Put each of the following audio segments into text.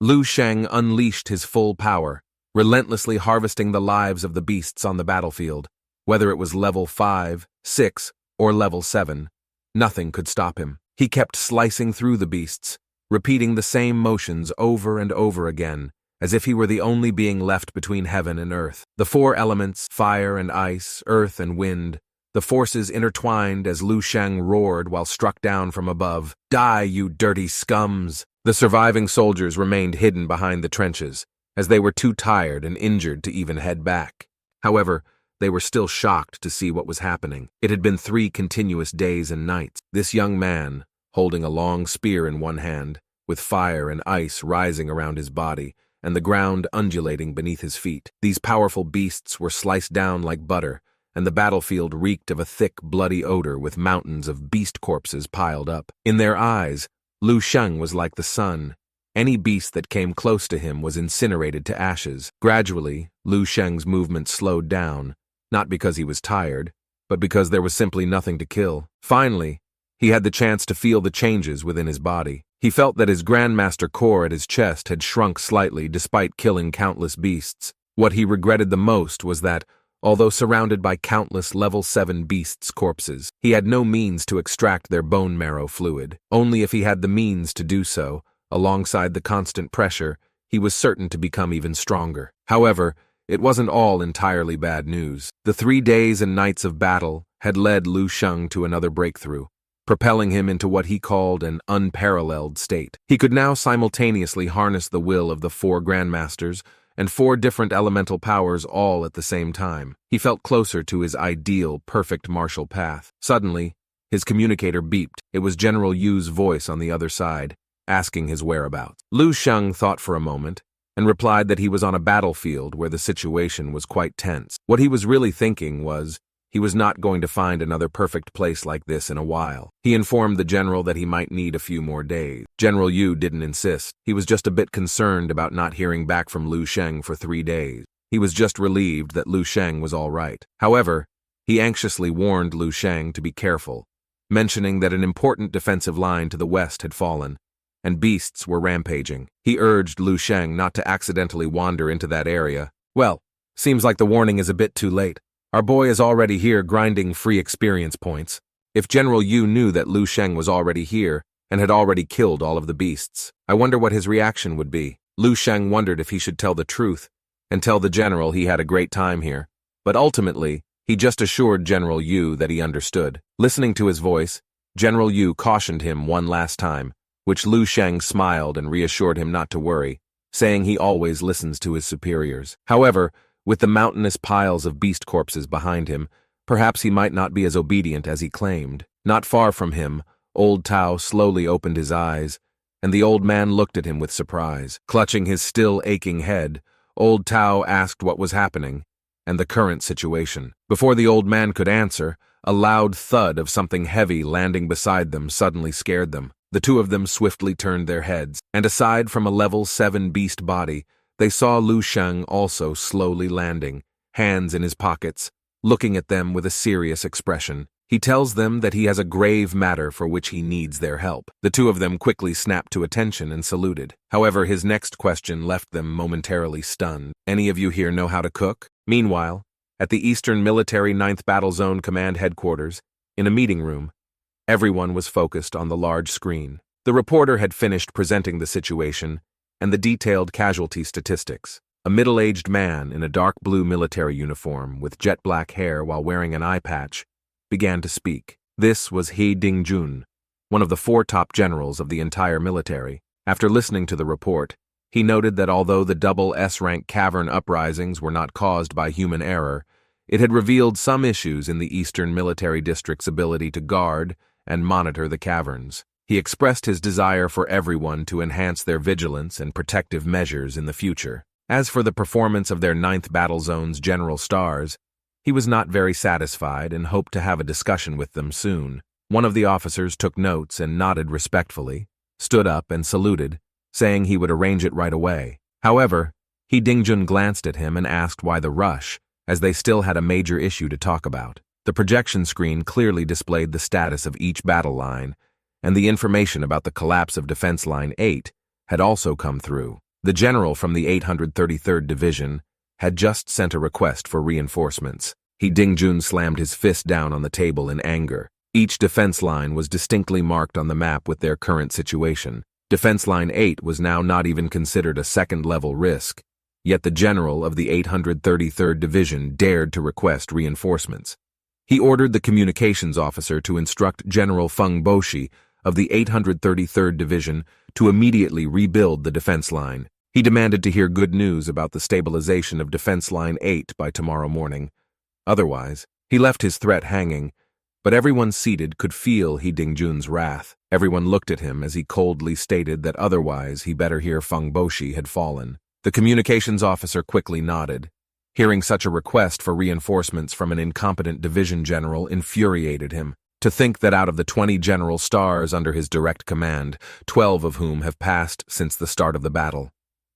Lu Sheng unleashed his full power, relentlessly harvesting the lives of the beasts on the battlefield. Whether it was level 5, 6, or level 7, nothing could stop him. He kept slicing through the beasts, repeating the same motions over and over again, as if he were the only being left between heaven and earth. The four elements, fire and ice, earth and wind, the forces intertwined as Lu Sheng roared while struck down from above. "Die, you dirty scums!" The surviving soldiers remained hidden behind the trenches, as they were too tired and injured to even head back. However, they were still shocked to see what was happening. It had been 3 continuous days and nights. This young man, holding a long spear in one hand, with fire and ice rising around his body, and the ground undulating beneath his feet. These powerful beasts were sliced down like butter, and the battlefield reeked of a thick, bloody odor with mountains of beast corpses piled up. In their eyes, Lu Sheng was like the sun. Any beast that came close to him was incinerated to ashes. Gradually, Lu Sheng's movement slowed down, not because he was tired, but because there was simply nothing to kill. Finally, he had the chance to feel the changes within his body. He felt that his Grandmaster core at his chest had shrunk slightly despite killing countless beasts. What he regretted the most was that, although surrounded by countless level 7 beasts' corpses, he had no means to extract their bone marrow fluid. Only if he had the means to do so, alongside the constant pressure, he was certain to become even stronger. However, it wasn't all entirely bad news. The 3 days and nights of battle had led Lu Sheng to another breakthrough, propelling him into what he called an unparalleled state. He could now simultaneously harness the will of the 4 Grandmasters and 4 different elemental powers all at the same time. He felt closer to his ideal, perfect martial path. Suddenly, his communicator beeped. It was General Yu's voice on the other side, asking his whereabouts. Lu Sheng thought for a moment, and replied that he was on a battlefield where the situation was quite tense. What he was really thinking was, he was not going to find another perfect place like this in a while. He informed the general that he might need a few more days. General Yu didn't insist. He was just a bit concerned about not hearing back from Lu Sheng for 3 days. He was just relieved that Lu Sheng was all right. However, he anxiously warned Lu Sheng to be careful, mentioning that an important defensive line to the west had fallen, and beasts were rampaging. He urged Lu Sheng not to accidentally wander into that area. "Well, seems like the warning is a bit too late. Our boy is already here grinding free experience points." If General Yu knew that Lu Sheng was already here and had already killed all of the beasts, I wonder what his reaction would be. Lu Sheng wondered if he should tell the truth and tell the general he had a great time here, but ultimately, he just assured General Yu that he understood. Listening to his voice, General Yu cautioned him one last time, which Lu Sheng smiled and reassured him not to worry, saying he always listens to his superiors. However, with the mountainous piles of beast corpses behind him, perhaps he might not be as obedient as he claimed. Not far from him, Old Tao slowly opened his eyes, and the old man looked at him with surprise. Clutching his still aching head, Old Tao asked what was happening and the current situation. Before the old man could answer, a loud thud of something heavy landing beside them suddenly scared them. The 2 of them swiftly turned their heads, and aside from a level 7 beast body, they saw Lu Sheng also slowly landing, hands in his pockets, looking at them with a serious expression. He tells them that he has a grave matter for which he needs their help. The 2 of them quickly snapped to attention and saluted. However, his next question left them momentarily stunned. "Any of you here know how to cook?" Meanwhile, at the Eastern Military 9th Battle Zone Command Headquarters, in a meeting room, everyone was focused on the large screen. The reporter had finished presenting the situation and the detailed casualty statistics. A middle-aged man in a dark blue military uniform with jet black hair while wearing an eye patch began to speak. This was He Dingjun, one of the 4 top generals of the entire military. After listening to the report, he noted that although the double S-rank cavern uprisings were not caused by human error, it had revealed some issues in the Eastern Military District's ability to guard and monitor the caverns. He expressed his desire for everyone to enhance their vigilance and protective measures in the future. As for the performance of their 9th Battle Zone's general stars, he was not very satisfied and hoped to have a discussion with them soon. One of the officers took notes and nodded respectfully, stood up and saluted, saying he would arrange it right away. However, He Dingjun glanced at him and asked why the rush, as they still had a major issue to talk about. The projection screen clearly displayed the status of each battle line, and the information about the collapse of Defense Line 8 had also come through. The general from the 833rd Division had just sent a request for reinforcements. Dingjun slammed his fist down on the table in anger. Each defense line was distinctly marked on the map with their current situation. Defense Line 8 was now not even considered a second-level risk, yet the general of the 833rd Division dared to request reinforcements. He ordered the communications officer to instruct General Feng Boshi of the 833rd Division to immediately rebuild the defense line. He demanded to hear good news about the stabilization of Defense Line 8 by tomorrow morning. Otherwise, he left his threat hanging, but everyone seated could feel Dingjun's wrath. Everyone looked at him as he coldly stated that otherwise he better hear Feng Boshi had fallen. The communications officer quickly nodded. Hearing such a request for reinforcements from an incompetent division general infuriated him. To think that out of the 20 general stars under his direct command, 12 of whom have passed since the start of the battle,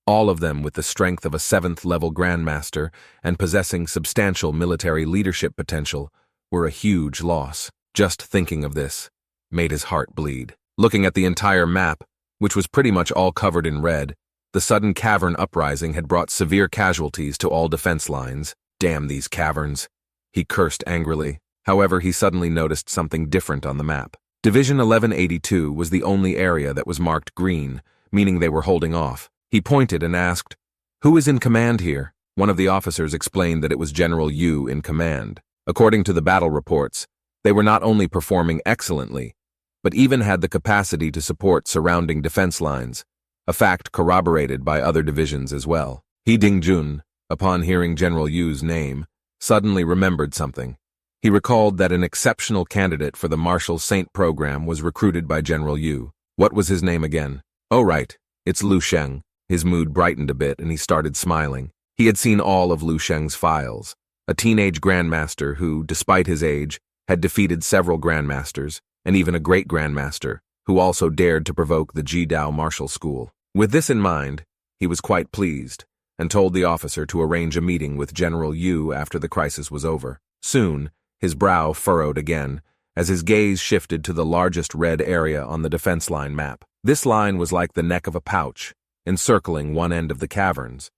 all of them with the strength of a 7th-level grandmaster and possessing substantial military leadership potential, were a huge loss. Just thinking of this made his heart bleed. Looking at the entire map, which was pretty much all covered in red, the sudden cavern uprising had brought severe casualties to all defense lines. Damn these caverns, he cursed angrily. However, he suddenly noticed something different on the map. Division 1182 was the only area that was marked green, meaning they were holding off. He pointed and asked, "Who is in command here?" One of the officers explained that it was General Yu in command. According to the battle reports, they were not only performing excellently, but even had the capacity to support surrounding defense lines, a fact corroborated by other divisions as well. Dingjun, upon hearing General Yu's name, suddenly remembered something. He recalled that an exceptional candidate for the Marshal Saint program was recruited by General Yu. What was his name again? Oh right, it's Lu Sheng. His mood brightened a bit and he started smiling. He had seen all of Lu Sheng's files. A teenage grandmaster who, despite his age, had defeated several grandmasters, and even a great grandmaster, who also dared to provoke the Jidao Martial School. With this in mind, he was quite pleased, and told the officer to arrange a meeting with General Yu after the crisis was over. Soon, his brow furrowed again, as his gaze shifted to the largest red area on the defense line map. This line was like the neck of a pouch, encircling one end of the caverns.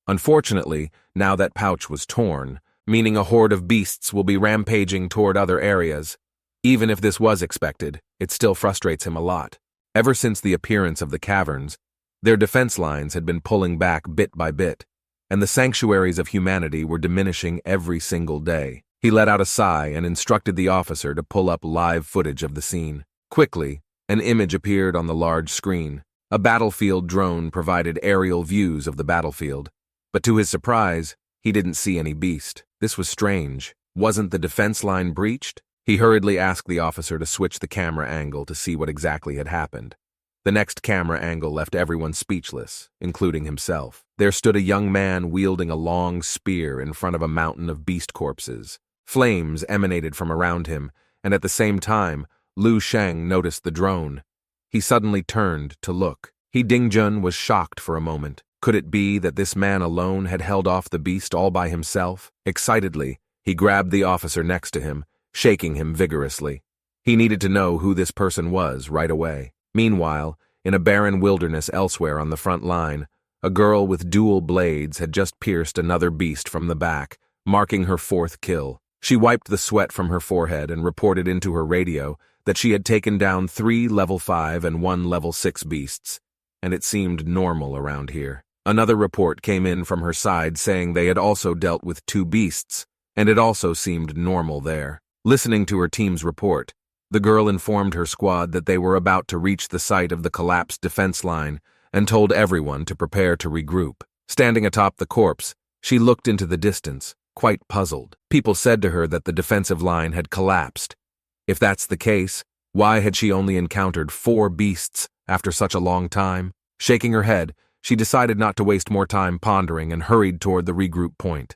Unfortunately, now that pouch was torn, meaning a horde of beasts will be rampaging toward other areas. Even if this was expected, it still frustrates him a lot. Ever since the appearance of the caverns, their defense lines had been pulling back bit by bit, and the sanctuaries of humanity were diminishing every single day. He let out a sigh and instructed the officer to pull up live footage of the scene. Quickly, an image appeared on the large screen. A battlefield drone provided aerial views of the battlefield, but to his surprise, he didn't see any beast. This was strange. Wasn't the defense line breached? He hurriedly asked the officer to switch the camera angle to see what exactly had happened. The next camera angle left everyone speechless, including himself. There stood a young man wielding a long spear in front of a mountain of beast corpses. Flames emanated from around him, and at the same time, Lu Sheng noticed the drone. He suddenly turned to look. Dingjun was shocked for a moment. Could it be that this man alone had held off the beast all by himself? Excitedly, he grabbed the officer next to him, shaking him vigorously. He needed to know who this person was right away. Meanwhile, in a barren wilderness elsewhere on the front line, a girl with dual blades had just pierced another beast from the back, marking her 4th kill. She wiped the sweat from her forehead and reported into her radio that she had taken down 3 level 5 and 1 level 6 beasts, and it seemed normal around here. Another report came in from her side saying they had also dealt with 2 beasts, and it also seemed normal there. Listening to her team's report, the girl informed her squad that they were about to reach the site of the collapsed defense line and told everyone to prepare to regroup. Standing atop the corpse, she looked into the distance, quite puzzled. People said to her that the defensive line had collapsed. If that's the case, why had she only encountered 4 beasts after such a long time? Shaking her head, she decided not to waste more time pondering and hurried toward the regroup point.